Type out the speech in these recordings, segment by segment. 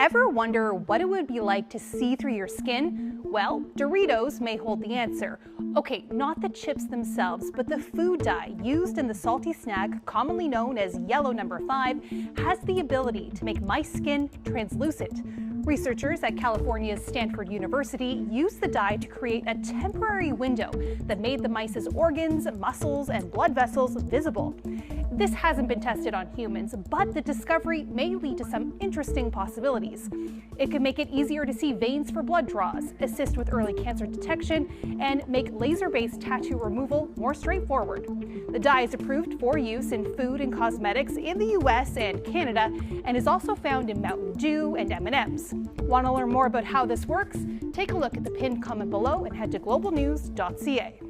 Ever wonder what it would be like to see through your skin? Well, Doritos may hold the answer. Okay, not the chips themselves, but the food dye used in the salty snack, commonly known as yellow number 5, has the ability to make my skin translucent. Researchers at California's Stanford University used the dye to create a temporary window that made the mice's organs, muscles, and blood vessels visible. This hasn't been tested on humans, but the discovery may lead to some interesting possibilities. It could make it easier to see veins for blood draws, assist with early cancer detection, and make laser-based tattoo removal more straightforward. The dye is approved for use in food and cosmetics in the US and Canada, and is also found in Mountain Dew and M&Ms. Want to learn more about how this works? Take a look at the pinned comment below and head to globalnews.ca.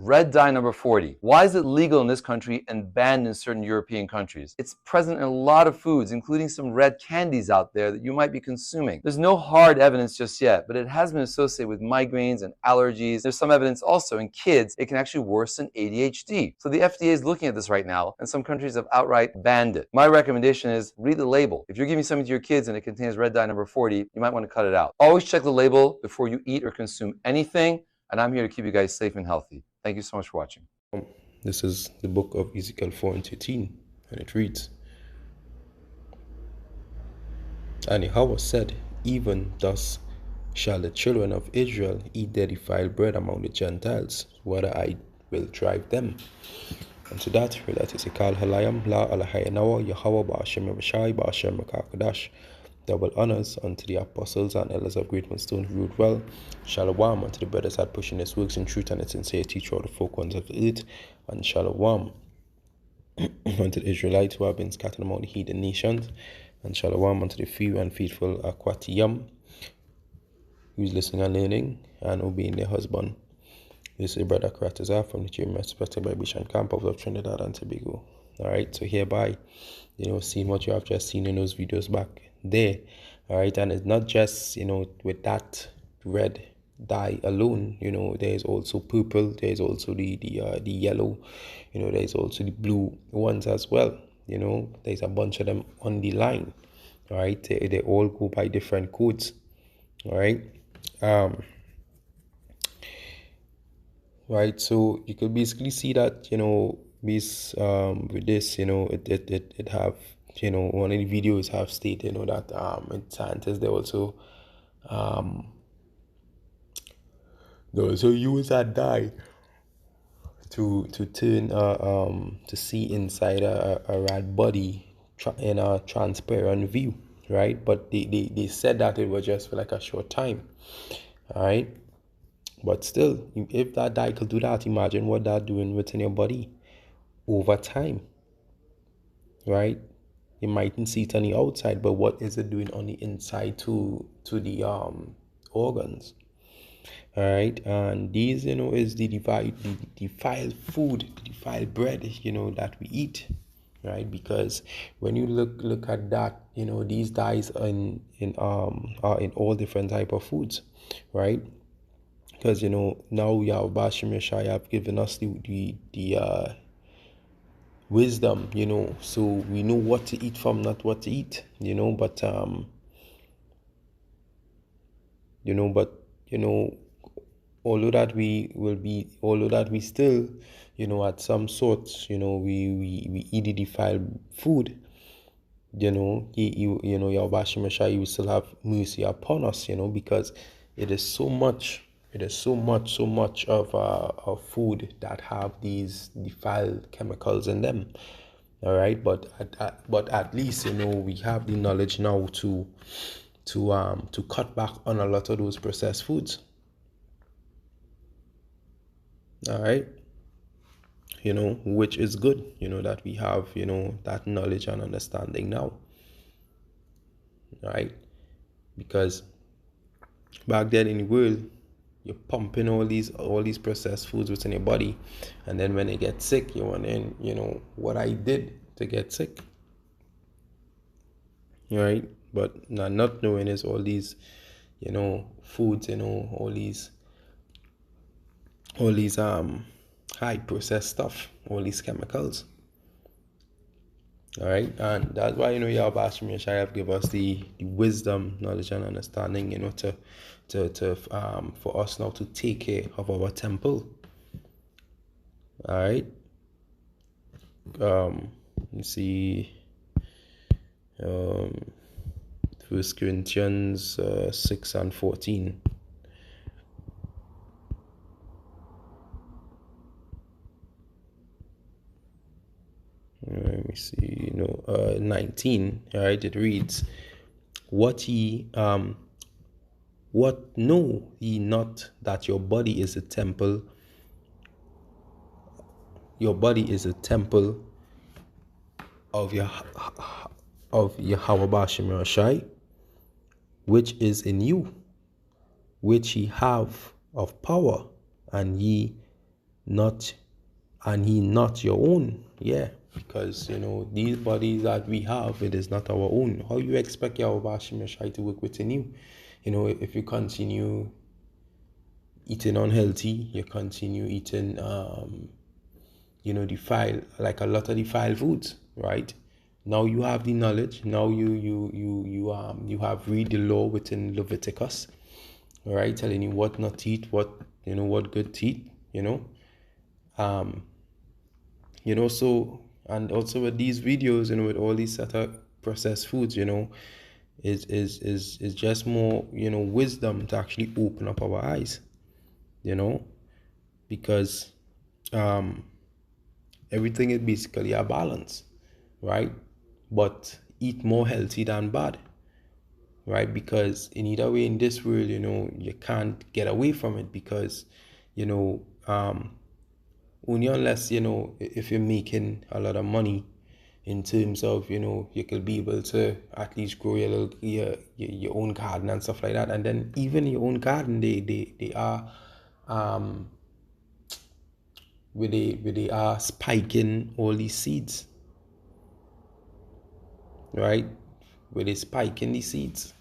Red dye number 40. Why is it legal in this country and banned in certain European countries? It's present in a lot of foods, including some red candies out there that you might be consuming. There's no hard evidence just yet, but it has been associated with migraines and allergies. There's some evidence also in kids it can actually worsen ADHD. So the FDA is looking at this right now, and some countries have outright banned it. My recommendation is read the label. If you're giving something to your kids and it contains red dye number 40, you might want to cut it out. Always check the label before you eat or consume anything, and I'm here to keep you guys safe and healthy. Thank you so much for watching. This is the book of Ezekiel 4:13, and it reads, "And Yahweh said, Even thus shall the children of Israel eat their defiled bread among the Gentiles, whether I will drive them." And to that is Ikal Halayam, La Alahayanawa, Yahweh Ba'ashem Yavashai, Ba'ashem Makakadash. Double honors unto the apostles and elders of Great Millstone who ruled well. Shalom unto the brothers that pushing this works in truth and its sincerity throughout the folk ones of the earth. And shalom unto the Israelites who have been scattered among the heathen nations. And shalom unto the few and faithful Akwatiyam who is listening and learning and obeying their husband. This is Brother Karataza from the GMS Bible Camp of Trinidad and Tobago. Alright, so hereby, seeing what you have just seen in those videos back there, all right, and it's not just with that red dye alone. There's also purple, there's also the yellow, there's also the blue ones as well. There's a bunch of them on the line. All right, they all go by different codes. All right, right, so you could basically see that with this it have one of the videos have stated that in scientists they also use that dye to turn to see inside a rat body in a transparent view, right? But they said that it was just for like a short time, all right? But still, if that dye could do that, imagine what that's doing within your body over time, right? You mightn't see it on the outside, but what is it doing on the inside to the organs? All right, and these is the defiled food, the defiled bread that we eat, right? Because when you look at that, these dyes are in all different type of foods, right? Because now we have Bashim Yeshai have given us the wisdom, so we know what to eat from, not what to eat, but although that we still, at some sorts, we eat the defiled food, Yahweh Shai will still have mercy upon us, because it is so much of food that have these defiled chemicals in them. All right, but at least we have the knowledge now to cut back on a lot of those processed foods. All right, which is good, that we have that knowledge and understanding now. All right, because back then in the world, you're pumping all these processed foods within your body, and then when they get sick, you're wondering, what I did to get sick. All right, but not knowing is all these, foods, all these high processed stuff, all these chemicals. All right, and that's why Yahweh Hashem Yeshai have give us the wisdom, knowledge, and understanding, to for us now to take care of our temple. All right. Let's see. First Corinthians 6:14. Let me see. 19. All right. It reads, "What know ye not that your body is a temple? Your body is a temple of Yahweh Bashem Yahshai, which is in you, which ye have of power, and ye not your own." Yeah, because these bodies that we have, it is not our own. How you expect Yahweh Bashem Yahshai to work within you? If you continue eating unhealthy, you continue eating defile, like a lot of defiled foods, right? Now you have the knowledge. Now you have read the law within Leviticus, right? Telling you what not to eat, what good to eat, So, and also with these videos, with all these set of processed foods, is just more wisdom to actually open up our eyes, because everything is basically a balance, right? But eat more healthy than bad, right? Because in either way in this world, you can't get away from it, because only unless if you're making a lot of money in terms of you could be able to at least grow your own garden and stuff like that. And then even your own garden, they are where they are spiking all these seeds, right? Where they spiking these seeds.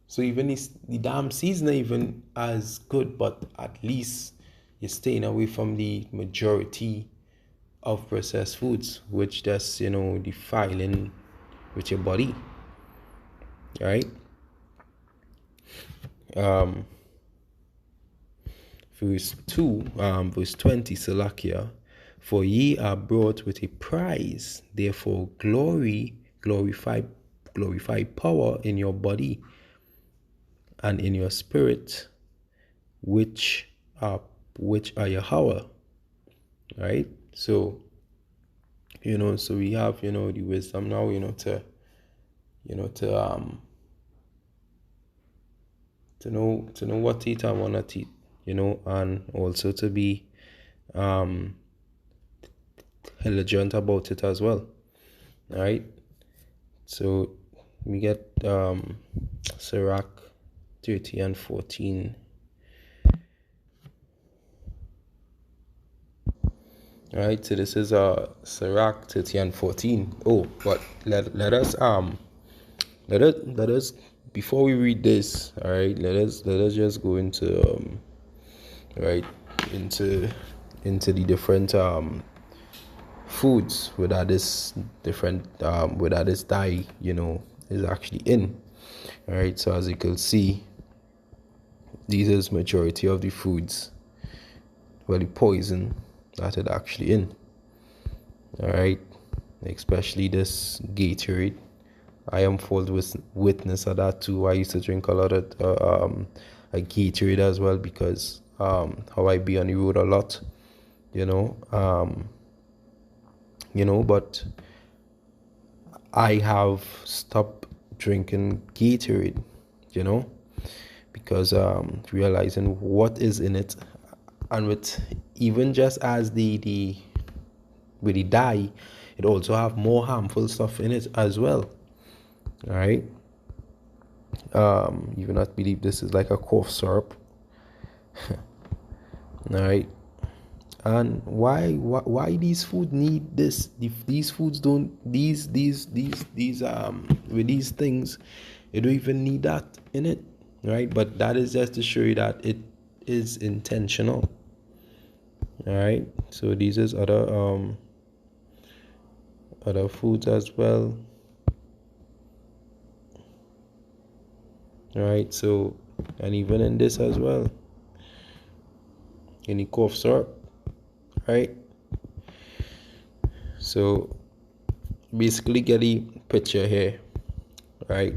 So even the damn seeds not even as good, but at least you're staying away from the majority of processed foods, which just defiling with your body, right? Verse 2, verse 20, Salakia, "For ye are brought with a prize, therefore glorify power in your body and in your spirit, which are Yahweh." Right? So, so we have, the wisdom now, to know what to eat and what not to eat, and also to be diligent about it as well. All right. So we get Sirach 30 and 14. All right, so this is Sirach 30 and 14. Oh, but let us before we read this, all right, let us just go into into the different foods where this different where this dye is actually in. All right, so as you can see, these is majority of the foods, the poison that it actually in. All right, especially this Gatorade. I am full witness of that too. I used to drink a lot of a Gatorade as well, because how I be on the road a lot, but I have stopped drinking Gatorade, because realizing what is in it, and with even just as the dye, it also have more harmful stuff in it as well. All right. You will not believe this is like a cough syrup. All right. And why these food need this? If these foods don't, these with these things, you don't even need that in it, right? But that is just to show you that it is intentional. All right. So these is other other foods as well. Right, so, and even in this as well, any cough syrup, right? So basically get the picture here, right?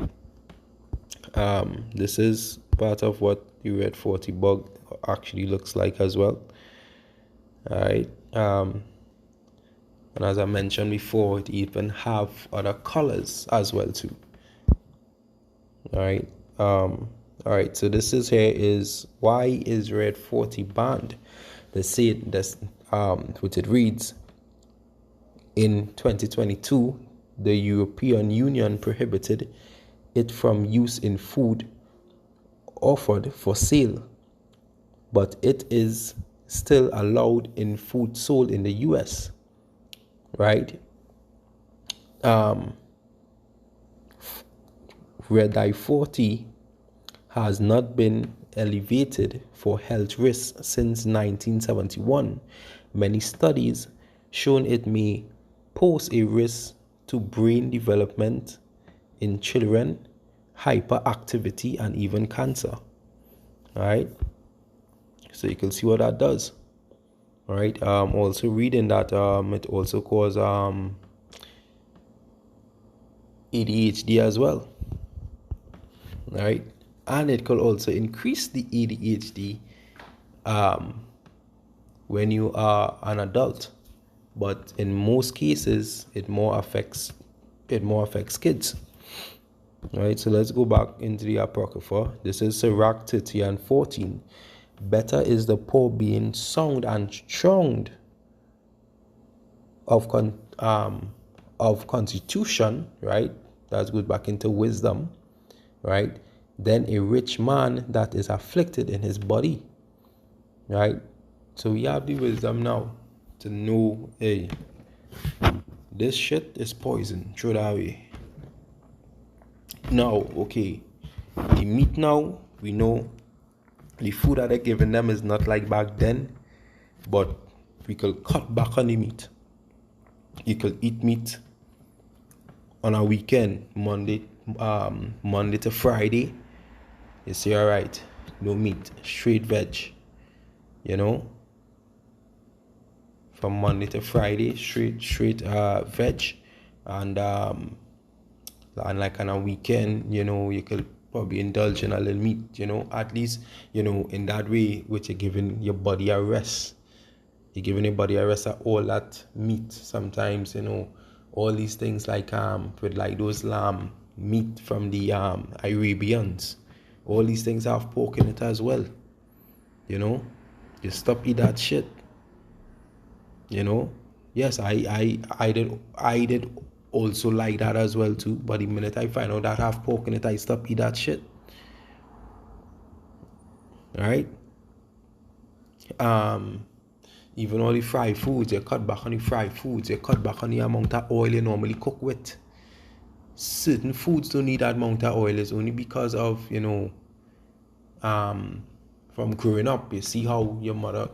This is part of what the red 40 bug actually looks like as well. All right. And as I mentioned before, it even have other colors as well too. All right. All right. So this is here is why is red 40 banned? They say this, which it reads, in 2022, the European Union prohibited it from use in food offered for sale, but it is still allowed in food sold in the US, right? Red dye 40 has not been elevated for health risks since 1971. Many studies shown it may pose a risk to brain development in children, hyperactivity, and even cancer. All right, so you can see what that does. All right, also reading that it also causes ADHD as well. All right, and it could also increase the ADHD when you are an adult, but in most cases it more affects kids. All right, so let's go back into the Apocrypha. This is Sirach 30 and 14. Better is the poor being sound and strong of constitution, right? That goes back into wisdom, right? Than a rich man that is afflicted in his body, right? So we have the wisdom now to know, hey, this shit is poison, throw that away. Now, okay, the meat now, we know the food that they're giving them is not like back then, but we could cut back on the meat. You could eat meat on a weekend, Monday to Friday. You say, all right, no meat, straight veg, you know. From Monday to Friday, straight veg, and like on a weekend, you know, you could probably indulge in a little meat, you know, at least, you know, in that way, which you're giving your body a rest. You're giving your body a rest of all that meat. Sometimes, you know, all these things like with like those lamb meat from the Arabians, all these things have pork in it as well. You know, you stop eat that shit. You know, yes, I did also like that as well too. But the minute I find out that I have pork in it, I stop eat that shit. All right. Even all the fried foods, you cut back on the fried foods. You cut back on the amount of oil you normally cook with. Certain foods don't need that amount of oil. It's only because of, you know, from growing up, you see how your mother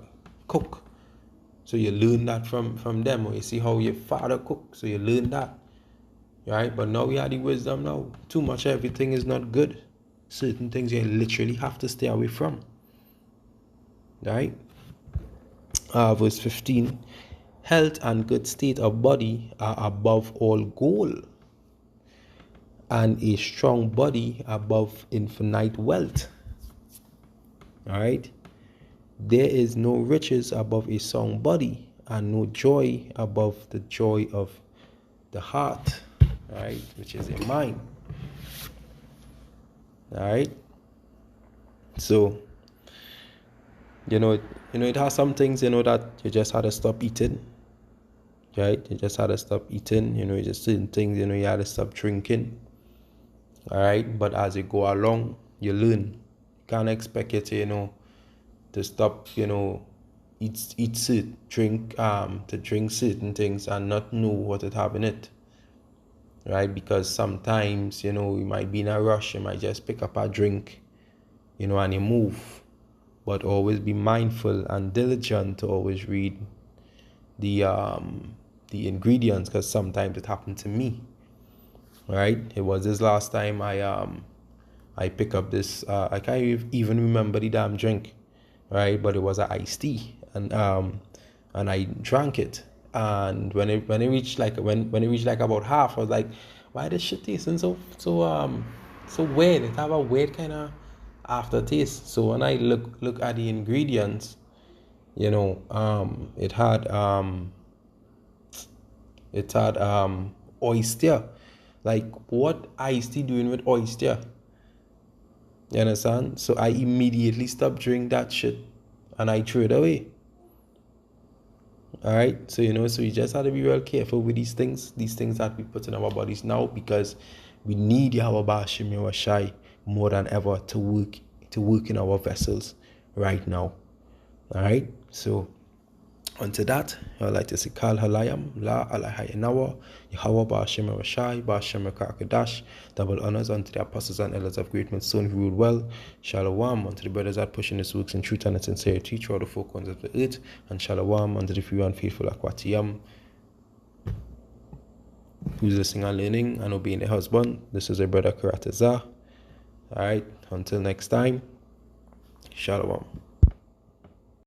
cook. So you learn that from them, or you see how your father cook, so you learn that, right? But now we have the wisdom now. Too much of everything is not good. Certain things you literally have to stay away from, right? Verse 15, health and good state of body are above all gold, and a strong body above infinite wealth. All right. There is no riches above a sound body, and no joy above the joy of the heart, right? Which is a mind. All right. So, it has some things, that you just had to stop eating, right? You just had to stop eating. Just certain things, you had to stop drinking. All right. But as you go along, you learn. You can't expect it, to stop, drink certain things and not know what it have in it, right? Because sometimes, you might be in a rush, you might just pick up a drink, and you move. But always be mindful and diligent to always read the the ingredients, because sometimes it happened to me. Right? It was this last time I pick up this I can't even remember the damn drink, right? But it was an iced tea, and I drank it. And when it reached like when it reached like about half, I was like, why this shit tasting so weird? It have a weird kind of aftertaste. So when I look at the ingredients, you know, it had oyster. Like, what iced tea doing with oyster? You understand? So I immediately stopped drinking that shit and I threw it away. Alright? So so you just have to be real careful with these things that we put in our bodies now, because we need Yahweh Bashim Yahweh Shai more than ever to work in our vessels right now. Alright? So unto that, I'd like to say Kal Halayam, La Alahayanawa, Yahweh Bashim Rashai, Bashim Kakadash, double honors unto the apostles and elders of great men, soon who ruled well. Shalom unto the brothers that pushing his works in truth and in sincerity throughout the four corners of the earth, and shalom unto the few and faithful Akwatiyam who's listening and learning and obeying their husband. This is a brother Karatazah. Alright, until next time, shalom.